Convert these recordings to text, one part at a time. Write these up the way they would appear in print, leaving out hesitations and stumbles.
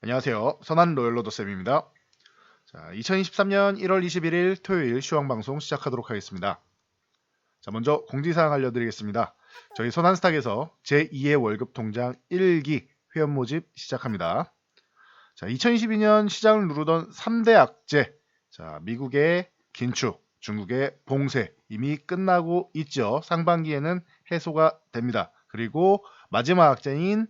안녕하세요. 선한 로열로더쌤입니다. 자, 2023년 1월 21일 토요일 시황방송 시작하도록 하겠습니다. 자, 먼저 공지사항 알려드리겠습니다. 저희 선한스탁에서 제2의 월급 통장 1기 회원 모집 시작합니다. 자, 2022년 시장을 누르던 3대 악재, 자, 미국의 긴축, 중국의 봉쇄 이미 끝나고 있죠. 상반기에는 해소가 됩니다. 그리고 마지막 악재인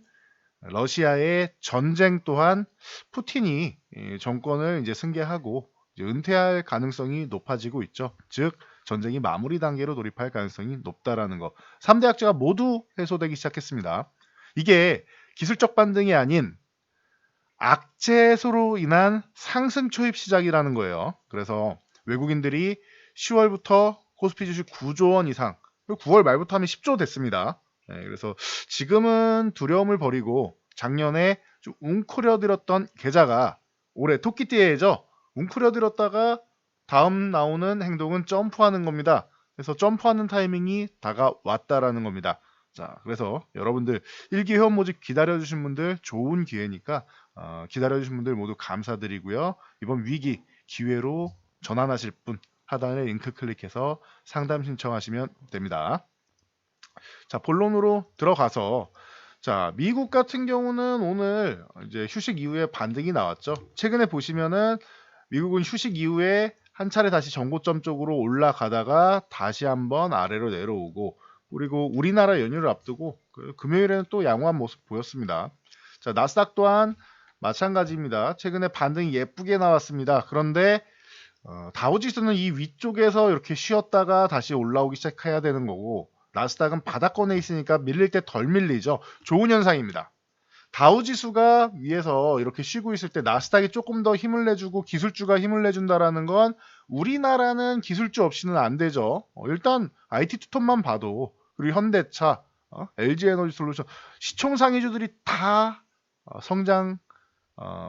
러시아의 전쟁 또한 푸틴이 정권을 이제 승계하고 이제 은퇴할 가능성이 높아지고 있죠. 즉 전쟁이 마무리 단계로 돌입할 가능성이 높다라는 거. 3대 악재가 모두 해소되기 시작했습니다. 이게 기술적 반등이 아닌 악재 해소로 인한 상승 초입 시작이라는 거예요. 그래서 외국인들이 10월부터 코스피 주식 9조 원 이상, 9월 말부터 하면 10조 됐습니다. 그래서 지금은 두려움을 버리고 작년에 좀 웅크려들었던 계좌가 올해 토끼띠해죠. 웅크려들었다가 다음 나오는 행동은 점프하는 겁니다. 그래서 점프하는 타이밍이 다가왔다라는 겁니다. 자, 그래서 여러분들 일기 회원 모집 기다려주신 분들 좋은 기회니까 기다려주신 분들 모두 감사드리고요. 이번 위기 기회로 전환하실 분 하단에 링크 클릭해서 상담 신청하시면 됩니다. 자, 본론으로 들어가서 자, 미국 같은 경우는 오늘 이제 휴식 이후에 반등이 나왔죠. 최근에 보시면은 미국은 휴식 이후에 한 차례 다시 전고점 쪽으로 올라가다가 다시 한번 아래로 내려오고 그리고 우리나라 연휴를 앞두고 금요일에는 또 양호한 모습 보였습니다. 자, 나스닥 또한 마찬가지입니다. 최근에 반등이 예쁘게 나왔습니다. 그런데 다우지수는 이 위쪽에서 이렇게 쉬었다가 다시 올라오기 시작해야 되는 거고 나스닥은 바닥권에 있으니까 밀릴 때 덜 밀리죠. 좋은 현상입니다. 다우지수가 위에서 이렇게 쉬고 있을 때 나스닥이 조금 더 힘을 내주고 기술주가 힘을 내준다라는 건 우리나라는 기술주 없이는 안 되죠. 일단 IT 투톱만 봐도 그리고 현대차, LG에너지솔루션 시총상위주들이 다 성장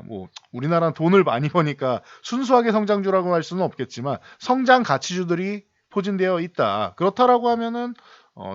뭐 우리나라는 돈을 많이 버니까 순수하게 성장주라고 할 수는 없겠지만 성장 가치주들이 포진되어 있다. 그렇다라고 하면은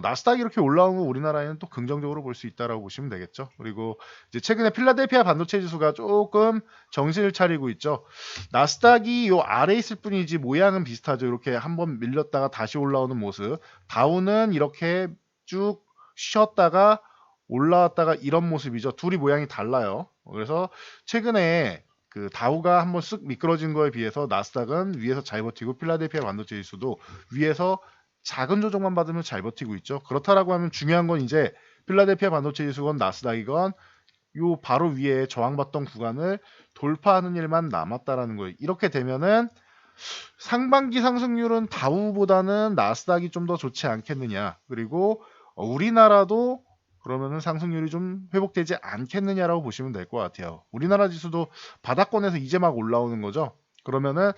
나스닥이 이렇게 올라온 거 우리나라에는 또 긍정적으로 볼 수 있다라고 보시면 되겠죠. 그리고 이제 최근에 필라델피아 반도체 지수가 조금 정신을 차리고 있죠. 나스닥이 요 아래 있을 뿐이지 모양은 비슷하죠. 이렇게 한번 밀렸다가 다시 올라오는 모습. 다우는 이렇게 쭉 쉬었다가 올라왔다가 이런 모습이죠. 둘이 모양이 달라요. 그래서 최근에 그 다우가 한번 쓱 미끄러진 거에 비해서 나스닥은 위에서 잘 버티고 필라델피아 반도체 지수도 위에서 작은 조정만 받으면 잘 버티고 있죠. 그렇다라고 하면 중요한 건 이제 필라델피아 반도체 지수건 나스닥이건 요 바로 위에 저항받던 구간을 돌파하는 일만 남았다라는 거예요. 이렇게 되면은 상반기 상승률은 다우보다는 나스닥이 좀 더 좋지 않겠느냐. 그리고 우리나라도 그러면은 상승률이 좀 회복되지 않겠느냐라고 보시면 될 것 같아요. 우리나라 지수도 바닥권에서 이제 막 올라오는 거죠. 그러면은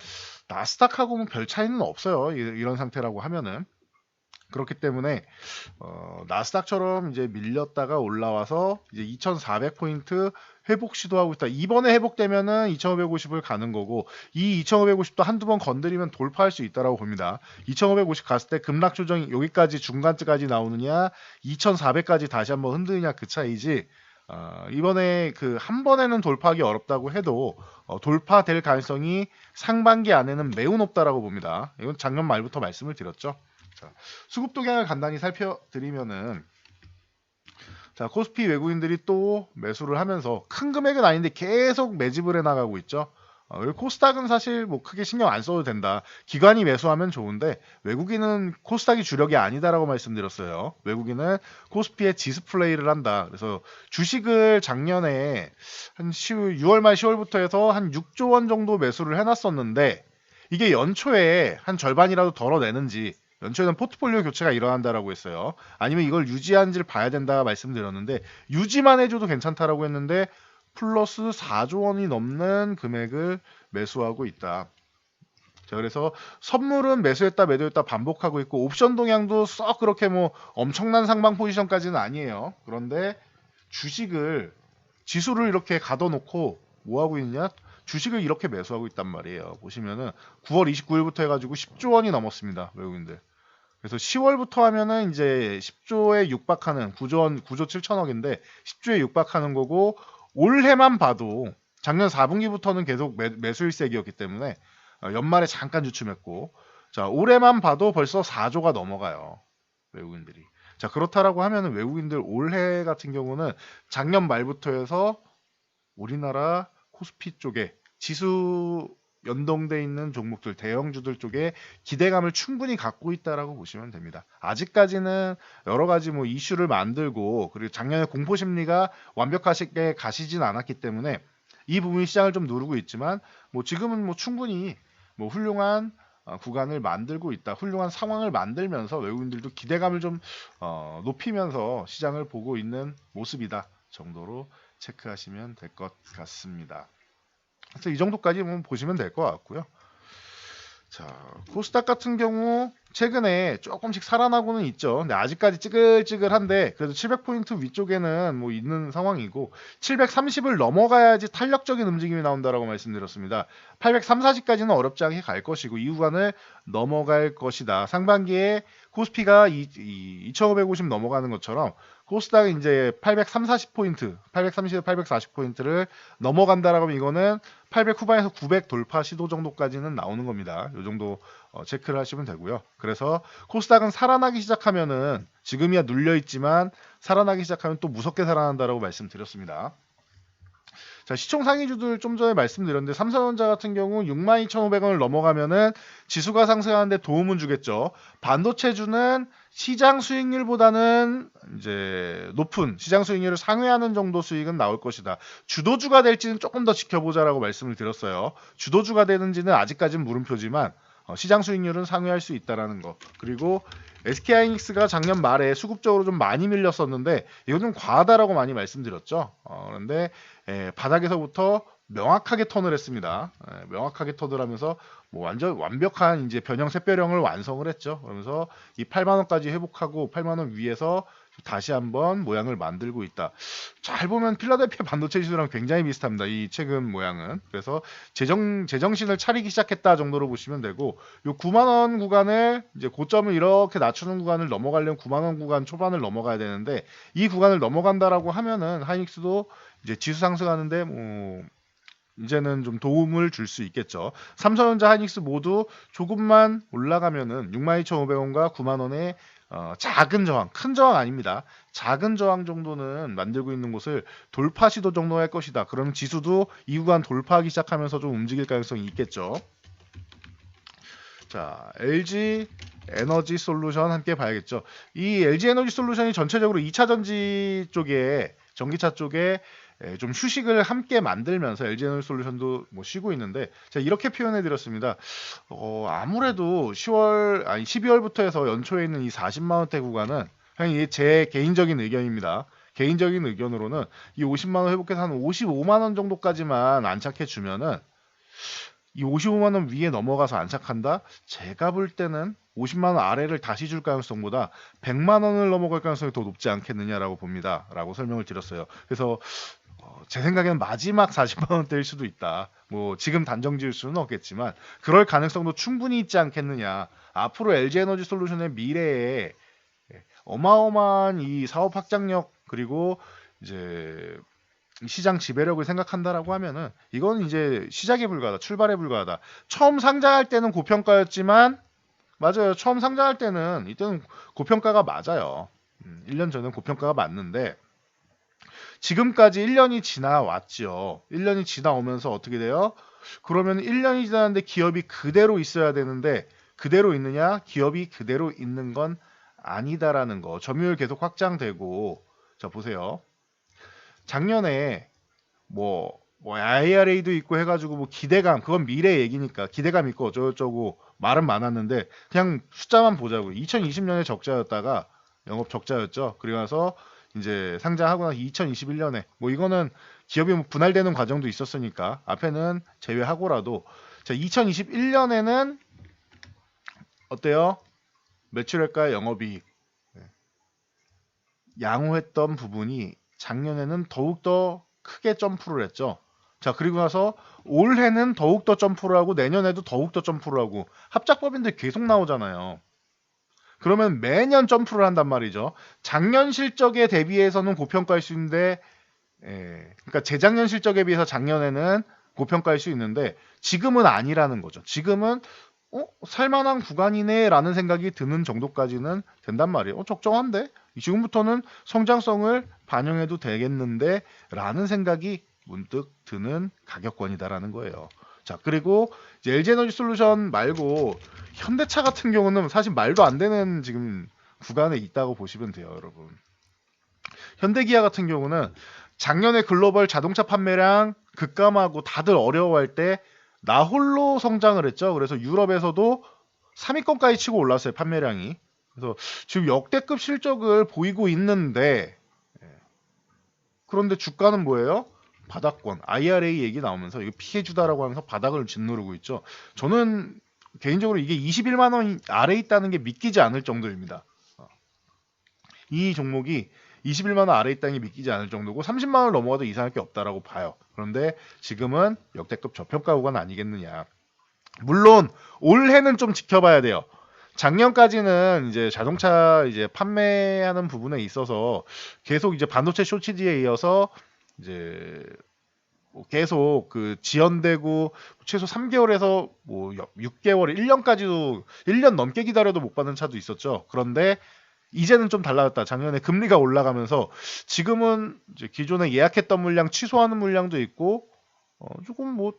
나스닥하고는 별 차이는 없어요. 이런 상태라고 하면은. 그렇기 때문에 나스닥처럼 이제 밀렸다가 올라와서 이제 2,400포인트 회복 시도하고 있다. 이번에 회복되면은 2,550을 가는 거고 이 2,550도 한두 번 건드리면 돌파할 수 있다라고 봅니다. 2,550 갔을 때 급락 조정이 여기까지 중간쯤까지 나오느냐 2,400까지 다시 한번 흔드느냐 그 차이지. 이번에 그 한 번에는 돌파하기 어렵다고 해도 돌파될 가능성이 상반기 안에는 매우 높다라고 봅니다. 이건 작년 말부터 말씀을 드렸죠. 자, 수급 동향을 간단히 살펴드리면은 자, 코스피 외국인들이 또 매수를 하면서 큰 금액은 아닌데 계속 매집을 해나가고 있죠. 그리고 코스닥은 사실 뭐 크게 신경 안 써도 된다. 기관이 매수하면 좋은데 외국인은 코스닥이 주력이 아니다라고 말씀드렸어요. 외국인은 코스피에 지수 플레이를 한다. 그래서 주식을 작년에 한 6월 말 10월부터 해서 한 6조 원 정도 매수를 해놨었는데 이게 연초에 한 절반이라도 덜어내는지 연초에는 포트폴리오 교체가 일어난다라고 했어요. 아니면 이걸 유지하는지를 봐야 된다 말씀드렸는데 유지만 해줘도 괜찮다라고 했는데 플러스 4조 원이 넘는 금액을 매수하고 있다. 자, 그래서 선물은 매수했다 매도했다 반복하고 있고 옵션 동향도 썩 그렇게 뭐 엄청난 상방 포지션까지는 아니에요. 그런데 주식을 지수를 이렇게 가둬놓고 뭐 하고 있냐? 주식을 이렇게 매수하고 있단 말이에요. 보시면은 9월 29일부터 해가지고 10조 원이 넘었습니다. 외국인들. 그래서 10월부터 하면은 이제 10조에 육박하는 9조 원, 9조 7천억인데 10조에 육박하는 거고 올해만 봐도 작년 4분기부터는 계속 매수 일색이었기 때문에 연말에 잠깐 주춤했고, 자 올해만 봐도 벌써 4조가 넘어가요, 외국인들이. 자 그렇다라고 하면은 외국인들 올해 같은 경우는 작년 말부터 해서 우리나라 코스피 쪽에 지수 연동돼 있는 종목들, 대형주들 쪽에 기대감을 충분히 갖고 있다라고 보시면 됩니다. 아직까지는 여러 가지 뭐 이슈를 만들고, 그리고 작년에 공포 심리가 완벽하게 가시진 않았기 때문에 이 부분이 시장을 좀 누르고 있지만, 뭐 지금은 뭐 충분히 뭐 훌륭한 구간을 만들고 있다, 훌륭한 상황을 만들면서 외국인들도 기대감을 좀 높이면서 시장을 보고 있는 모습이다 정도로 체크하시면 될 것 같습니다. 그래서 이 정도까지 보시면 될 것 같고요. 자, 코스닥 같은 경우 최근에 조금씩 살아나고는 있죠. 근데 아직까지 찌글찌글한데, 그래도 700포인트 위쪽에는 뭐 있는 상황이고, 730을 넘어가야지 탄력적인 움직임이 나온다라고 말씀드렸습니다. 830, 40까지는 어렵지 않게 갈 것이고 이 구간을 넘어갈 것이다. 상반기에 코스피가 2550 넘어가는 것처럼 코스닥이 이제 830, 40포인트, 830에서 840포인트를 넘어간다라고 하면 이거는 800 후반에서 900 돌파 시도 정도까지는 나오는 겁니다. 이 정도 체크를 하시면 되고요. 그래서 코스닥은 살아나기 시작하면은, 지금이야 눌려 있지만 살아나기 시작하면 또 무섭게 살아난다라고 말씀드렸습니다. 자, 시총 상위주들 좀 전에 말씀드렸는데, 삼성전자 같은 경우 62,500원을 넘어가면은 지수가 상승하는데 도움은 주겠죠. 반도체주는 시장 수익률보다는 이제 높은 시장 수익률을 상회하는 정도 수익은 나올 것이다. 주도주가 될지는 조금 더 지켜보자라고 말씀을 드렸어요. 주도주가 되는지는 아직까지는 물음표지만 시장 수익률은 상회할 수 있다라는 거. 그리고 SK하이닉스가 작년 말에 수급적으로 좀 많이 밀렸었는데 이거 좀 과하다라고 많이 말씀드렸죠. 그런데 바닥에서부터 명확하게 턴을 했습니다. 명확하게 턴을 하면서 뭐 완전 완벽한 이제 변형 샛별형을 완성을 했죠. 그러면서 이 8만 원까지 회복하고 8만 원 위에서 다시 한번 모양을 만들고 있다. 잘 보면 필라델피아 반도체 지수랑 굉장히 비슷합니다. 이 최근 모양은. 그래서 제정신을 차리기 시작했다 정도로 보시면 되고, 요 9만 원 구간을 이제 고점을 이렇게 낮추는 구간을 넘어가려면 9만 원 구간 초반을 넘어가야 되는데, 이 구간을 넘어간다라고 하면은 하이닉스도 이제 지수 상승하는데 뭐 이제는 좀 도움을 줄 수 있겠죠. 삼성전자, 하이닉스 모두 조금만 올라가면은 62,500원과 9만 원의 작은 저항, 큰 저항 아닙니다. 작은 저항 정도는 만들고 있는 곳을 돌파 시도 정도 할 것이다. 그럼 지수도 이 구간 돌파하기 시작하면서 좀 움직일 가능성이 있겠죠. 자, LG 에너지 솔루션 함께 봐야겠죠. 이 LG 에너지 솔루션이 전체적으로 2차 전지 쪽에, 전기차 쪽에 좀 휴식을 함께 만들면서 LG 에너지 솔루션도 뭐 쉬고 있는데, 제가 이렇게 표현해 드렸습니다. 아무래도 12월부터 해서 연초에 있는 이 40만 원대 구간은, 그냥 이게 제 개인적인 의견입니다. 개인적인 의견으로는 이 50만 원 회복해서 한 55만 원 정도까지만 안착해 주면은, 이 55만 원 위에 넘어가서 안착한다? 제가 볼 때는 50만 원 아래를 다시 줄 가능성보다 100만 원을 넘어갈 가능성이 더 높지 않겠느냐라고 봅니다. 라고 설명을 드렸어요. 그래서 제 생각에는 마지막 40만 원대일 수도 있다. 뭐 지금 단정 지을 수는 없겠지만 그럴 가능성도 충분히 있지 않겠느냐. 앞으로 LG에너지 솔루션의 미래에 어마어마한 이 사업 확장력, 그리고 이제 시장 지배력을 생각한다라고 하면은 이건 이제 시작에 불과하다, 출발에 불과하다. 처음 상장할 때는 고평가였지만, 맞아요. 처음 상장할 때는 이때는 고평가가 맞아요. 1년 전은 고평가가 맞는데 지금까지 1년이 지나왔죠. 1년이 지나오면서 어떻게 돼요? 그러면 1년이 지났는데 기업이 그대로 있어야 되는데, 그대로 있느냐? 기업이 그대로 있는 건 아니다라는 거. 점유율 계속 확장되고, 자 보세요. 작년에 뭐 IRA도 있고 해가지고 뭐 기대감, 그건 미래 얘기니까 기대감 있고 어쩌고저쩌고 말은 많았는데 그냥 숫자만 보자고. 2020년에 적자였다가 영업 적자였죠. 그리고 나서 이제 상장하고 나서 2021년에 뭐 이거는 기업이 뭐 분할되는 과정도 있었으니까 앞에는 제외하고라도, 자 2021년에는 어때요? 매출액과 영업이익 양호했던 부분이 작년에는 더욱더 크게 점프를 했죠. 자, 그리고 나서 올해는 더욱더 점프를 하고 내년에도 더욱더 점프를 하고, 합작법인들 계속 나오잖아요. 그러면 매년 점프를 한단 말이죠. 작년 실적에 대비해서는 고평가일 수 있는데 그러니까 재작년 실적에 비해서 작년에는 고평가일 수 있는데 지금은 아니라는 거죠. 지금은 살만한 구간이네라는 생각이 드는 정도까지는 된단 말이에요. 적정한데? 지금부터는 성장성을 반영해도 되겠는데라는 생각이 문득 드는 가격권이다라는 거예요. 자, 그리고 이제 LG에너지솔루션 말고 현대차 같은 경우는 사실 말도 안 되는 지금 구간에 있다고 보시면 돼요, 여러분. 현대기아 같은 경우는 작년에 글로벌 자동차 판매량 급감하고 다들 어려워할 때 나 홀로 성장을 했죠. 그래서 유럽에서도 3위권까지 치고 올랐어요, 판매량이. 그래서 지금 역대급 실적을 보이고 있는데, 그런데 주가는 뭐예요? 바닥권, IRA 얘기 나오면서 이거 피해주다라고 하면서 바닥을 짓누르고 있죠. 저는 개인적으로 이게 21만 원 아래 있다는 게 믿기지 않을 정도입니다. 이 종목이 21만 원 아래 있다는 게 믿기지 않을 정도고 30만 원을 넘어가도 이상할 게 없다라고 봐요. 그런데 지금은 역대급 저평가 구간 아니겠느냐. 물론 올해는 좀 지켜봐야 돼요. 작년까지는 이제 자동차 이제 판매하는 부분에 있어서 계속 이제 반도체 쇼티지에 이어서 이제 계속 그 지연되고 최소 3개월에서 뭐 6개월, 1년까지도 1년 넘게 기다려도 못 받는 차도 있었죠. 그런데 이제는 좀 달라졌다. 작년에 금리가 올라가면서 지금은 이제 기존에 예약했던 물량 취소하는 물량도 있고 조금 뭐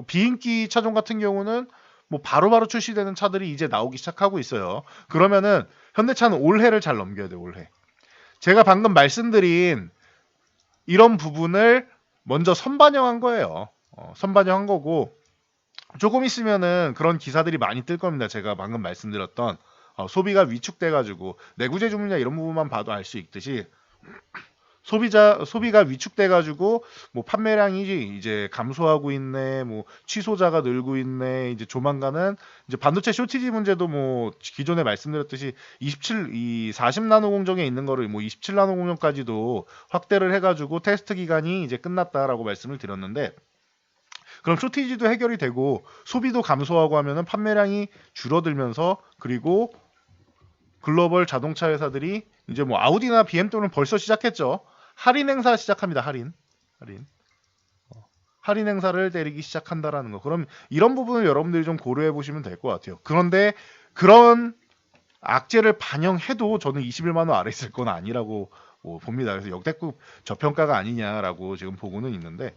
비인기 차종 같은 경우는 뭐 바로바로 출시되는 차들이 이제 나오기 시작하고 있어요. 그러면은 현대차는 올해를 잘 넘겨야 돼요. 올해. 제가 방금 말씀드린 이런 부분을 먼저 선반영한 거예요. 선반영한 거고 조금 있으면은 그런 기사들이 많이 뜰 겁니다. 제가 방금 말씀드렸던 소비가 위축돼가지고 내구재 주문량 이런 부분만 봐도 알 수 있듯이 소비가 위축돼가지고 뭐 판매량이 이제 감소하고 있네, 뭐 취소자가 늘고 있네, 이제 조만간은 이제 반도체 쇼티지 문제도 뭐 기존에 말씀드렸듯이 40나노 공정에 있는 거를 뭐 27나노 공정까지도 확대를 해가지고 테스트 기간이 이제 끝났다라고 말씀을 드렸는데 그럼 쇼티지도 해결이 되고 소비도 감소하고 하면은 판매량이 줄어들면서 그리고 글로벌 자동차 회사들이 이제 뭐 아우디나 BMW는 벌써 시작했죠. 할인 행사 시작합니다. 할인. 할인 행사를 때리기 시작한다라는 거. 그럼 이런 부분을 여러분들이 좀 고려해 보시면 될 것 같아요. 그런데 그런 악재를 반영해도 저는 21만 원 아래 있을 건 아니라고 봅니다. 그래서 역대급 저평가가 아니냐라고 지금 보고는 있는데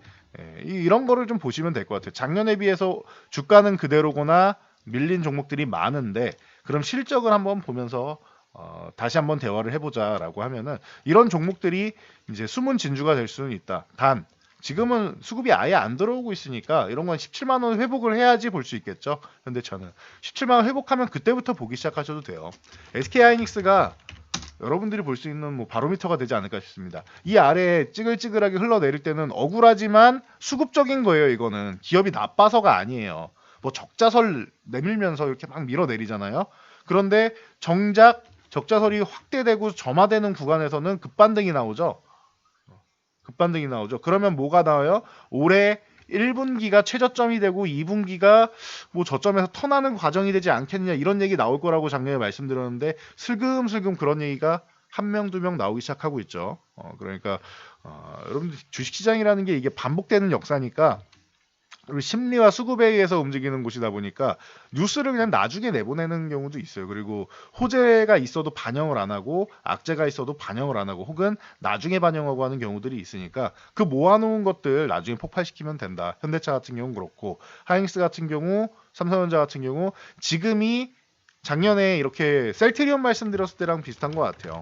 이런 거를 좀 보시면 될 것 같아요. 작년에 비해서 주가는 그대로거나 밀린 종목들이 많은데 그럼 실적을 한번 보면서 다시 한번 대화를 해보자라고 하면은 이런 종목들이 이제 숨은 진주가 될 수는 있다. 단 지금은 수급이 아예 안 들어오고 있으니까 이런 건 17만 원 회복을 해야지 볼 수 있겠죠. 현대차는 17만 원 회복하면 그때부터 보기 시작하셔도 돼요. SK하이닉스가 여러분들이 볼 수 있는 뭐 바로미터가 되지 않을까 싶습니다. 이 아래에 찌글찌글하게 흘러내릴 때는 억울하지만 수급적인 거예요. 이거는 기업이 나빠서가 아니에요. 뭐 적자설 내밀면서 이렇게 막 밀어내리잖아요. 그런데 정작 적자설이 확대되고 점화되는 구간에서는 급반등이 나오죠. 급반등이 나오죠. 그러면 뭐가 나와요? 올해 1분기가 최저점이 되고 2분기가 뭐 저점에서 턴하는 과정이 되지 않겠느냐 이런 얘기 나올 거라고 작년에 말씀드렸는데 슬금슬금 그런 얘기가 한 명, 두 명 나오기 시작하고 있죠. 그러니까 여러분들 주식시장이라는 게 이게 반복되는 역사니까 그리고 심리와 수급에 의해서 움직이는 곳이다 보니까 뉴스를 그냥 나중에 내보내는 경우도 있어요. 그리고 호재가 있어도 반영을 안 하고 악재가 있어도 반영을 안 하고 혹은 나중에 반영하고 하는 경우들이 있으니까 그 모아놓은 것들 나중에 폭발시키면 된다. 현대차 같은 경우는 그렇고 하이닉스 같은 경우 삼성전자 같은 경우 지금이 작년에 이렇게 셀트리온 말씀드렸을 때랑 비슷한 것 같아요.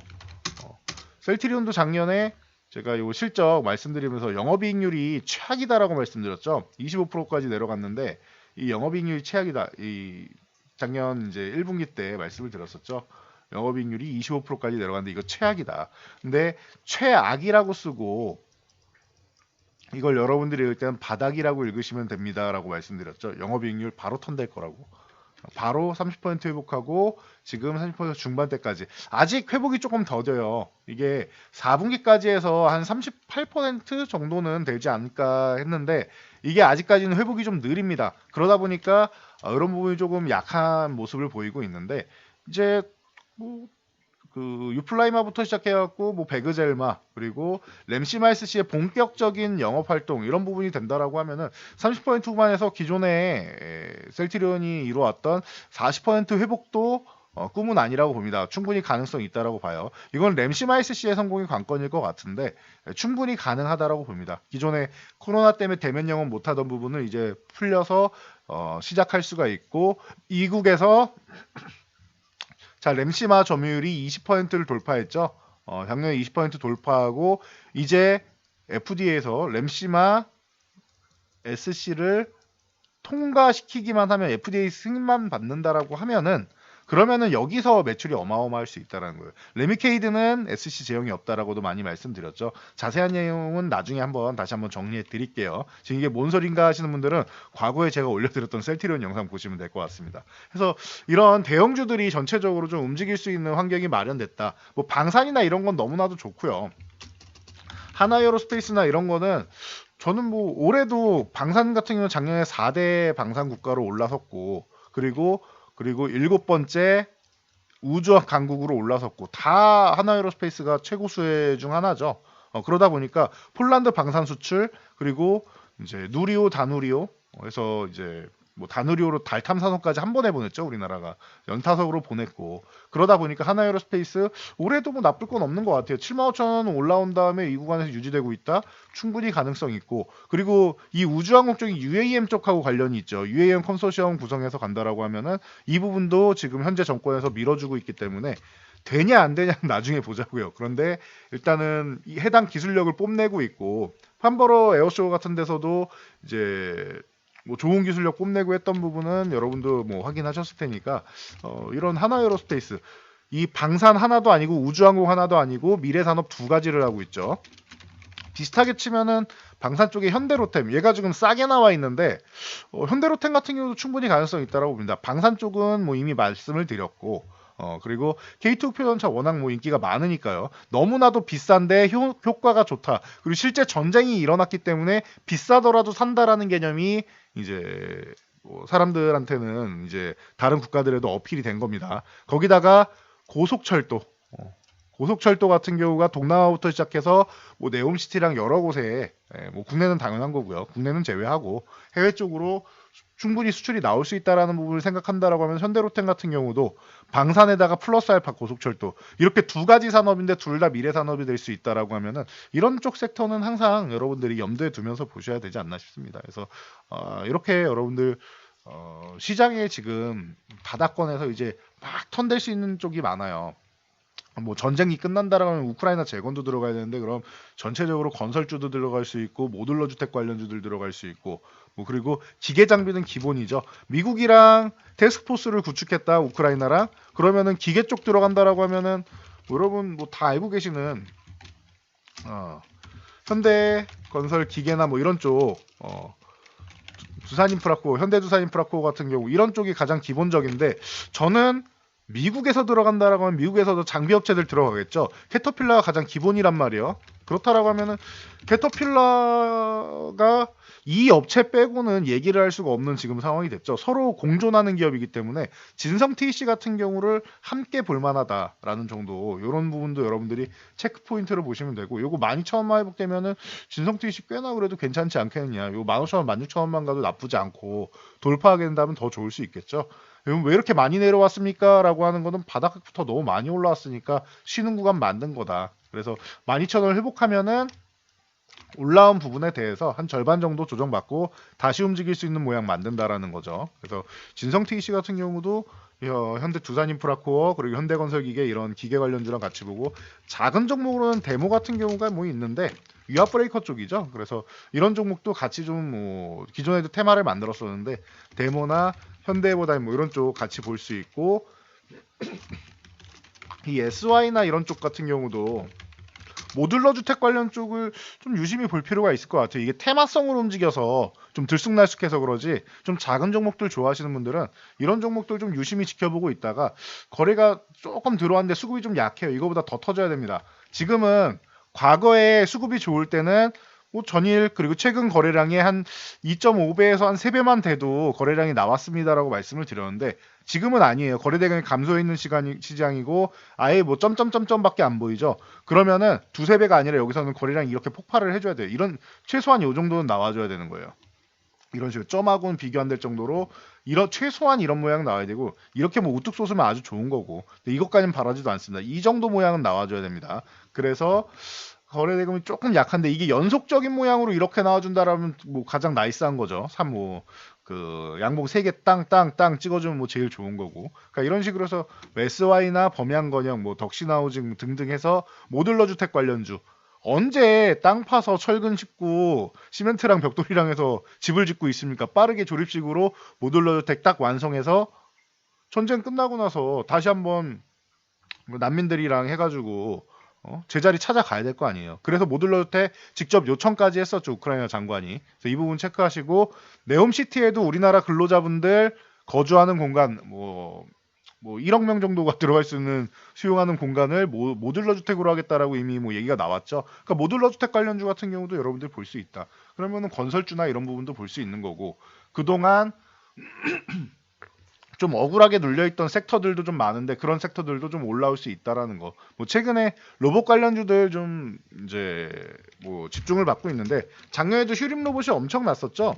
셀트리온도 작년에 제가 요 실적 말씀드리면서 영업이익률이 최악이다라고 말씀드렸죠. 25%까지 내려갔는데 이 영업이익률이 최악이다. 이 작년 이제 1분기 때 말씀을 드렸었죠. 영업이익률이 25%까지 내려갔는데 이거 최악이다. 근데 최악이라고 쓰고 이걸 여러분들이 읽을 때는 바닥이라고 읽으시면 됩니다라고 말씀드렸죠. 영업이익률 바로 턴될 거라고. 바로 30% 회복하고 지금 30% 중반대까지 아직 회복이 조금 더뎌요. 이게 4분기까지 해서 한 38% 정도는 되지 않을까 했는데 이게 아직까지는 회복이 좀 느립니다. 그러다 보니까 이런 부분이 조금 약한 모습을 보이고 있는데 이제 뭐 그 유플라이마부터 시작해갖고 뭐 배그젤마 그리고 램시마 SC의 본격적인 영업 활동 이런 부분이 된다라고 하면은 30% 후반에서 기존에 셀티리온이 이루어왔던 40% 회복도 꿈은 아니라고 봅니다. 충분히 가능성이 있다라고 봐요. 이건 램시마 SC의 성공이 관건일 것 같은데 충분히 가능하다라고 봅니다. 기존에 코로나 때문에 대면 영업 못하던 부분을 이제 풀려서 시작할 수가 있고 이국에서 자 램시마 점유율이 20%를 돌파했죠. 작년에 20% 돌파하고 이제 FDA에서 램시마 SC를 통과시키기만 하면 FDA 승인만 받는다라고 하면은 그러면은 여기서 매출이 어마어마할 수 있다라는 거예요. 레미케이드는 SC 제형이 없다라고도 많이 말씀드렸죠. 자세한 내용은 나중에 다시 한번 정리해 드릴게요. 지금 이게 뭔 소린가 하시는 분들은 과거에 제가 올려드렸던 셀티리온 영상 보시면 될 것 같습니다. 그래서 이런 대형주들이 전체적으로 좀 움직일 수 있는 환경이 마련됐다. 뭐 방산이나 이런 건 너무나도 좋고요. 하나에어로스페이스나 이런 거는 저는 뭐 올해도 방산 같은 경우는 작년에 4대 방산 국가로 올라섰고 그리고 7번째 우주 강국으로 올라섰고 다 하나에어로스페이스가 최고 수혜 중 하나죠. 그러다 보니까 폴란드 방산 수출 그리고 이제 누리호 다누리호 해서 이제 뭐 다누리호로 달 탐사선까지 한 번에 보냈죠. 우리나라가 연타석으로 보냈고 그러다 보니까 하나에어로스페이스 올해도 뭐 나쁠 건 없는 것 같아요. 75,000원 올라온 다음에 이 구간에서 유지되고 있다. 충분히 가능성 있고 그리고 이 우주항공 쪽이 UAM 쪽하고 관련이 있죠. UAM 컨소시엄 구성해서 간다라고 하면은 이 부분도 지금 현재 정권에서 밀어주고 있기 때문에 되냐 안 되냐는 나중에 보자고요. 그런데 일단은 이 해당 기술력을 뽐내고 있고 판버러 에어쇼 같은 데서도 이제 뭐 좋은 기술력 뽐내고 했던 부분은 여러분도 뭐 확인하셨을 테니까 이런 하나에어로스페이스 이 방산 하나도 아니고 우주항공 하나도 아니고 미래산업 두 가지를 하고 있죠. 비슷하게 치면은 방산 쪽에 현대로템 얘가 지금 싸게 나와 있는데 현대로템 같은 경우도 충분히 가능성이 있다고 봅니다. 방산 쪽은 뭐 이미 말씀을 드렸고 그리고 K2 표전차 워낙 뭐 인기가 많으니까요. 너무나도 비싼데 효과가 좋다. 그리고 실제 전쟁이 일어났기 때문에 비싸더라도 산다라는 개념이 이제 뭐 사람들한테는 이제 다른 국가들에도 어필이 된 겁니다. 거기다가 고속철도 고속철도 같은 경우가 동남아부터 시작해서 뭐 네옴시티랑 여러 곳에 뭐 국내는 당연한 거고요. 국내는 제외하고 해외 쪽으로 충분히 수출이 나올 수 있다라는 부분을 생각한다라고 하면 현대로템 같은 경우도 방산에다가 플러스 알파 고속철도 이렇게 두 가지 산업인데 둘 다 미래 산업이 될 수 있다라고 하면은 이런 쪽 섹터는 항상 여러분들이 염두에 두면서 보셔야 되지 않나 싶습니다. 그래서 이렇게 여러분들 시장에 지금 바닥권에서 이제 막 턴될 수 있는 쪽이 많아요. 뭐 전쟁이 끝난다라면 우크라이나 재건도 들어가야 되는데 그럼 전체적으로 건설주도 들어갈 수 있고 모듈러 주택 관련주들 들어갈 수 있고 뭐 그리고 기계 장비는 기본이죠. 미국이랑 테스크포스를 구축했다 우크라이나랑 그러면은 기계 쪽 들어간다라고 하면은 여러분 뭐 다 알고 계시는 현대 건설 기계나 뭐 이런 쪽 두산인프라코 현대두산인프라코 같은 경우 이런 쪽이 가장 기본적인데 저는 미국에서 들어간다라고 하면 미국에서도 장비 업체들 들어가겠죠. 캐터필러가 가장 기본이란 말이에요. 그렇다라고 하면은 캐터필러가 이 업체 빼고는 얘기를 할 수가 없는 지금 상황이 됐죠. 서로 공존하는 기업이기 때문에 진성 TEC 같은 경우를 함께 볼만하다라는 정도 이런 부분도 여러분들이 체크 포인트를 보시면 되고 요거 12,000원만 회복되면은 진성 TEC 꽤나 그래도 괜찮지 않겠느냐. 요 15,000원, 16,000원만 가도 나쁘지 않고 돌파하게 된다면 더 좋을 수 있겠죠. 왜 이렇게 많이 내려왔습니까? 라고 하는 거는 바닥부터 너무 많이 올라왔으니까 쉬는 구간 만든 거다. 그래서 12,000원을 회복하면은 올라온 부분에 대해서 한 절반 정도 조정받고 다시 움직일 수 있는 모양 만든다라는 거죠. 그래서 진성 TEC 같은 경우도 현대 두산인프라코어 그리고 현대건설기계 이런 기계 관련주랑 같이 보고 작은 종목으로는 데모 같은 경우가 뭐 있는데 위압 브레이커 쪽이죠. 그래서 이런 종목도 같이 좀 뭐 기존에도 테마를 만들었었는데 데모나 현대보다 뭐 이런 쪽 같이 볼 수 있고 이 SY나 이런 쪽 같은 경우도 모듈러 주택 관련 쪽을 좀 유심히 볼 필요가 있을 것 같아요. 이게 테마성으로 움직여서 좀 들쑥날쑥해서 그러지 좀 작은 종목들 좋아하시는 분들은 이런 종목들 좀 유심히 지켜보고 있다가 거래가 조금 들어왔는데 수급이 좀 약해요. 이거보다 더 터져야 됩니다. 지금은 과거에 수급이 좋을 때는 뭐 전일 그리고 최근 거래량의 한 2.5배에서 한 3배만 돼도 거래량이 나왔습니다라고 말씀을 드렸는데 지금은 아니에요. 거래대금이 감소해 있는 시장이고 아예 뭐 점점점점밖에 안 보이죠. 그러면은 두세 배가 아니라 여기서는 거래량이 이렇게 폭발을 해줘야 돼요. 이런 최소한 요 정도는 나와줘야 되는 거예요. 이런 식으로 점하고는 비교 안 될 정도로 이런 최소한 이런 모양 나와야 되고 이렇게 뭐 우뚝 솟으면 아주 좋은 거고 근데 이것까지는 바라지도 않습니다. 이 정도 모양은 나와줘야 됩니다. 그래서 거래 대금이 조금 약한데 이게 연속적인 모양으로 이렇게 나와준다라면 뭐 가장 나이스한 거죠. 3호 그 양봉 3개 땅땅땅 찍어주면 뭐 제일 좋은 거고. 그러니까 이런 식으로 해서 SY나 범양건영, 뭐 덕신하우징 등등 해서 모듈러 주택 관련주 언제 땅 파서 철근 싣고 시멘트랑 벽돌이랑 해서 집을 짓고 있습니까? 빠르게 조립식으로 모듈러 주택 딱 완성해서 전쟁 끝나고 나서 다시 한번 뭐 난민들이랑 해가지고 제자리 찾아가야 될 거 아니에요. 그래서 모듈러 주택 직접 요청까지 했었죠. 우크라이나 장관이. 그래서 이 부분 체크하시고 네옴시티에도 우리나라 근로자분들 거주하는 공간 뭐 1억 명 정도가 들어갈 수 있는 수용하는 공간을 모듈러 주택으로 하겠다라고 이미 뭐 얘기가 나왔죠. 그러니까 모듈러 주택 관련주 같은 경우도 여러분들 볼 수 있다. 그러면은 건설주나 이런 부분도 볼 수 있는 거고 그동안 좀 억울하게 눌려있던 섹터들도 좀 많은데 그런 섹터들도 좀 올라올 수 있다라는 거. 뭐 최근에 로봇 관련주들 좀 이제 뭐 집중을 받고 있는데 작년에도 휴림 로봇이 엄청 났었죠.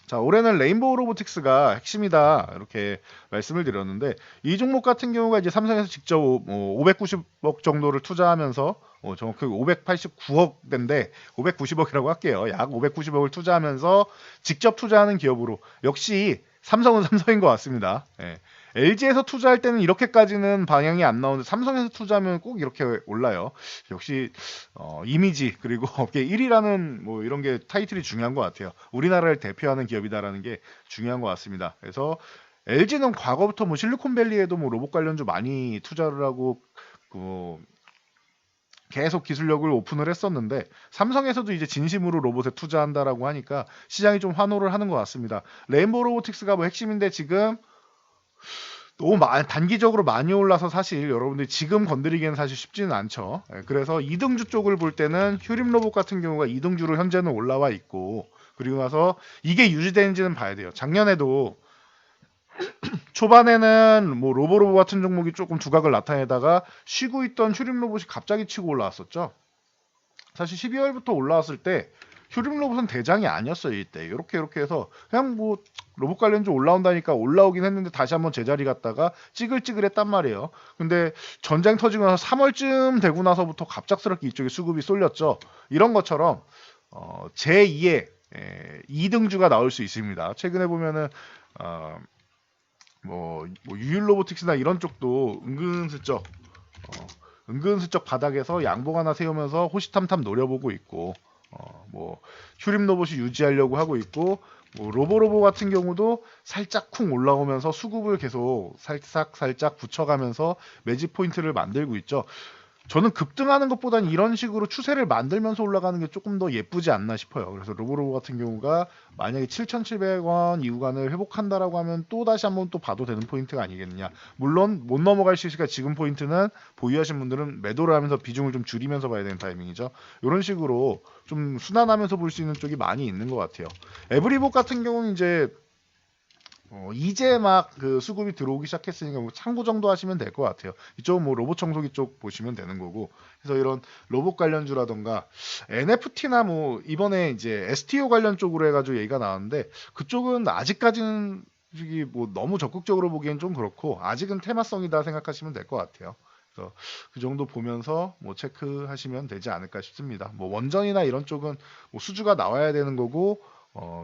자, 올해는 레인보우 로보틱스가 핵심이다 이렇게 말씀을 드렸는데 이 종목 같은 경우가 이제 삼성에서 직접 590억 정도를 투자하면서 정확히 589억인데 590억이라고 할게요. 약 590억을 투자하면서 직접 투자하는 기업으로 역시 삼성은 삼성인 것 같습니다. 예. LG에서 투자할 때는 이렇게까지는 방향이 안 나오는데 삼성에서 투자하면 꼭 이렇게 올라요. 역시 이미지 그리고 업계 1위라는 뭐 이런 게 타이틀이 중요한 것 같아요. 우리나라를 대표하는 기업이다라는 게 중요한 것 같습니다. 그래서 LG는 과거부터 뭐 실리콘밸리에도 뭐 로봇 관련주 많이 투자를 하고 그 계속 기술력을 오픈을 했었는데 삼성에서도 이제 진심으로 로봇에 투자한다라고 하니까 시장이 좀 환호를 하는 것 같습니다. 레인보우 로보틱스가 뭐 핵심인데 지금 너무 단기적으로 많이 올라서 사실 여러분들이 지금 건드리기에는 사실 쉽지는 않죠. 예, 그래서 2등주 쪽을 볼 때는 휴림 로봇 같은 경우가 2등주로 현재는 올라와 있고 그리고 나서 이게 유지되는지는 봐야 돼요. 작년에도 초반에는 뭐 로보로보 같은 종목이 조금 두각을 나타내다가 쉬고 있던 휴림 로봇이 갑자기 치고 올라왔었죠. 사실 12월부터 올라왔을 때 휴림 로봇은 대장이 아니었어요. 이때 이렇게 해서 그냥 뭐 로봇 관련주 올라온다니까 올라오긴 했는데 다시 한번 제자리 갔다가 찌글찌글했단 말이에요. 근데 전쟁 터지고 나서 3월쯤 되고 나서부터 갑작스럽게 이쪽에 수급이 쏠렸죠. 이런 것처럼 제2의 2등주가 나올 수 있습니다. 최근에 보면은 어, 뭐 유일 로보틱스나 이런 쪽도 은근슬쩍 바닥에서 양봉 하나 세우면서 호시탐탐 노려보고 있고 뭐 휴림 로봇이 유지하려고 하고 있고 뭐 로보로보 같은 경우도 살짝 쿵 올라오면서 수급을 계속 살짝 붙여가면서 매집 포인트를 만들고 있죠. 저는 급등하는 것보다는 이런 식으로 추세를 만들면서 올라가는 게 조금 더 예쁘지 않나 싶어요. 그래서 로보로보 같은 경우가 만약에 7,700원 이 구간을 회복한다라고 하면 또 다시 한번 또 봐도 되는 포인트가 아니겠느냐. 물론 못 넘어갈 수 있으니까 지금 포인트는 보유하신 분들은 매도를 하면서 비중을 좀 줄이면서 봐야 되는 타이밍이죠. 이런 식으로 좀 순환하면서 볼 수 있는 쪽이 많이 있는 것 같아요. 에브리복 같은 경우는 이제 막 그 수급이 들어오기 시작했으니까 뭐 참고 정도 하시면 될 것 같아요. 이쪽은 뭐 로봇 청소기 쪽 보시면 되는 거고. 그래서 이런 로봇 관련주라던가 NFT나 뭐 이번에 이제 STO 관련 쪽으로 해가지고 얘기가 나왔는데 그쪽은 아직까지는 이게 뭐 너무 적극적으로 보기엔 좀 그렇고 아직은 테마성이다 생각하시면 될 것 같아요. 그래서 그 정도 보면서 뭐 체크하시면 되지 않을까 싶습니다. 뭐 원전이나 이런 쪽은 뭐 수주가 나와야 되는 거고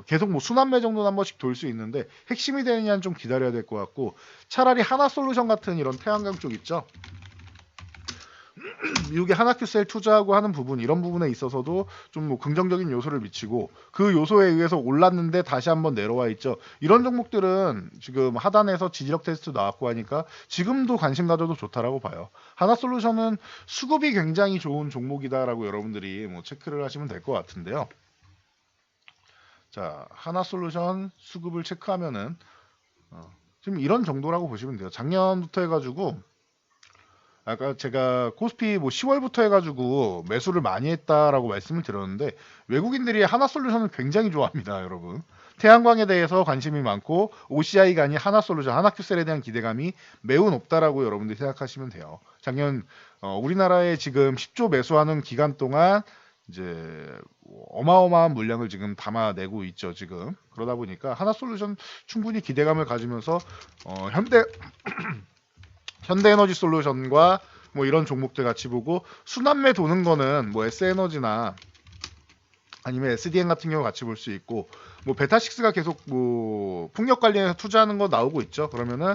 계속 뭐 순환매 정도는 한 번씩 돌 수 있는데 핵심이 되느냐는 좀 기다려야 될 것 같고 차라리 하나솔루션 같은 이런 태양광 쪽 있죠. 미국의 하나큐셀 투자하고 하는 부분 이런 부분에 있어서도 좀 뭐 긍정적인 요소를 미치고 그 요소에 의해서 올랐는데 다시 한번 내려와 있죠. 이런 종목들은 지금 하단에서 지지력 테스트 나왔고 하니까 지금도 관심 가져도 좋다라고 봐요. 하나솔루션은 수급이 굉장히 좋은 종목이다라고 여러분들이 뭐 체크를 하시면 될 것 같은데요. 자, 하나솔루션 수급을 체크하면은 지금 이런 정도라고 보시면 돼요. 작년부터 해가지고 아까 제가 코스피 뭐 10월부터 해가지고 매수를 많이 했다라고 말씀을 드렸는데 외국인들이 하나솔루션을 굉장히 좋아합니다, 여러분. 태양광에 대해서 관심이 많고 OCI가 아닌 하나솔루션, 하나큐셀에 대한 기대감이 매우 높다라고 여러분들이 생각하시면 돼요. 작년 우리나라에 지금 10조 매수하는 기간 동안 이제 어마어마한 물량을 지금 담아내고 있죠, 지금. 그러다 보니까 하나솔루션 충분히 기대감을 가지면서 현대 현대에너지 솔루션과 뭐 이런 종목들 같이 보고 순환매 도는 거는 뭐 S에너지나 아니면 SDN 같은 경우 같이 볼 수 있고 뭐 베타식스가 계속 뭐 풍력 관련해서 투자하는 거 나오고 있죠. 그러면은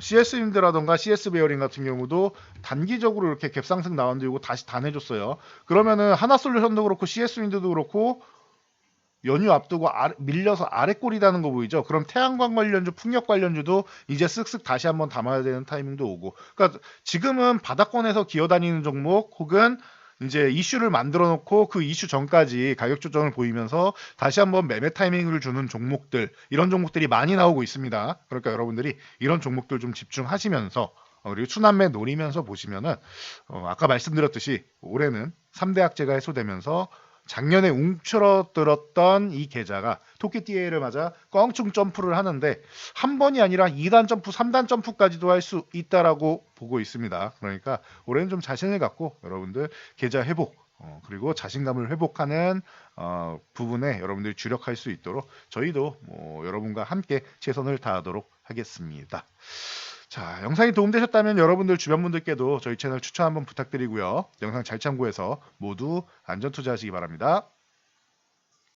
CS 윈드라던가 CS 베어링 같은 경우도 단기적으로 이렇게 갭상승 나왔는데 이거 다시 다 내줬어요. 그러면은 하나솔루션도 그렇고 CS 윈드도 그렇고 연휴 앞두고 밀려서 아래 꼴이라는 거 보이죠? 그럼 태양광 관련주, 풍력 관련주도 이제 쓱쓱 다시 한번 담아야 되는 타이밍도 오고. 그러니까 지금은 바닥권에서 기어다니는 종목 혹은 이제 이슈를 만들어 놓고 그 이슈 전까지 가격 조정을 보이면서 다시 한번 매매 타이밍을 주는 종목들, 이런 종목들이 많이 나오고 있습니다. 그러니까 여러분들이 이런 종목들 좀 집중하시면서 그리고 순환매 노리면서 보시면은 아까 말씀드렸듯이 올해는 3대 악재가 해소되면서 작년에 움츠러들었던 이 계좌가 토끼띠에를 맞아 껑충 점프를 하는데 한 번이 아니라 2단 점프, 3단 점프까지도 할 수 있다라고 보고 있습니다. 그러니까 올해는 좀 자신을 갖고 여러분들 계좌 회복 그리고 자신감을 회복하는 부분에 여러분들이 주력할 수 있도록 저희도 뭐 여러분과 함께 최선을 다하도록 하겠습니다. 자, 영상이 도움되셨다면 여러분들 주변 분들께도 저희 채널 추천 한번 부탁드리고요. 영상 잘 참고해서 모두 안전 투자하시기 바랍니다.